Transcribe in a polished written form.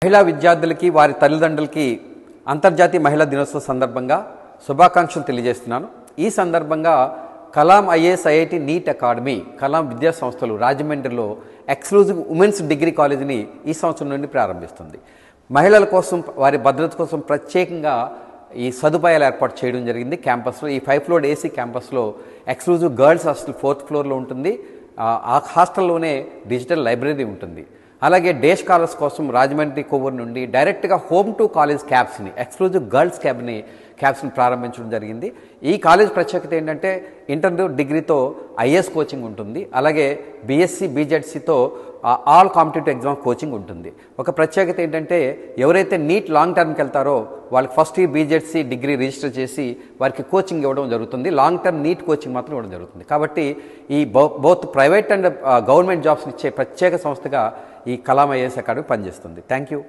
మహిళా విద్యార్థులకి వారి తల్లిదండ్రులకి అంతర్జాతీయ మహిళా దినోత్సవం సందర్భంగా శుభాకాంక్షలు తెలియజేస్తున్నాను. ఈ సందర్భంగా Kalam IAS IIT NEET academy Kalam విద్యా సంస్థలు రాజమండ్రిలో ఎక్స్క్లూజివ్ ఉమెన్స్ డిగ్రీ కాలేజీని ఈ సంవత్సరం నుండి ప్రారంభిస్తుంది. మహిళల కోసం వారి భద్రత కోసం ప్రత్యేకంగా ఈ సదుపాయాలు ఏర్పాటు చేయడం జరిగింది. క్యాంపస్లో ఈ 5 ఫ్లోర్ ఏసీ క్యాంపస్లో ఎక్స్క్లూజివ్ గర్ల్స్ హాస్టల్ 4th ఫ్లోర్లో ఉంటుంది. ఆ హాస్టల్లోనే డిజిటల్ లైబ్రరీ ఉంటుంది. అలాగే డే స్కాలర్స్ కోసం రాజమండ్రి కొవ్వూరు నుండి డైరెక్ట్గా హోమ్ టు కాలేజ్ క్యాబ్స్ని ఎక్స్క్లూజివ్ గర్ల్స్ క్యాబ్స్ని ప్రారంభించడం జరిగింది. ఈ కాలేజ్ ప్రత్యేకత ఏంటంటే ఇంటర్ డిగ్రీతో ఐఏఎస్ కోచింగ్ ఉంటుంది. అలాగే బీఎస్సీ బీజెడ్సీతో ఆల్ కాంపిటేటివ్ ఎగ్జామ్ కోచింగ్ ఉంటుంది. ఒక ప్రత్యేకత ఏంటంటే ఎవరైతే నీట్ లాంగ్ టర్మ్కి వెళ్తారో వాళ్ళకి first year BZC degree register చేసి వారికి కోచింగ్ ఇవ్వడం జరుగుతుంది. లాంగ్ టర్మ్ నీట్ కోచింగ్ మాత్రం ఇవ్వడం జరుగుతుంది. కాబట్టి ఈ బోత్ ప్రైవేట్ అండ్ గవర్నమెంట్ జాబ్స్ని ఇచ్చే ప్రత్యేక సంస్థగా ఈ కలాం ఐఏఎస్ అకాడమీ పనిచేస్తుంది. Thank you.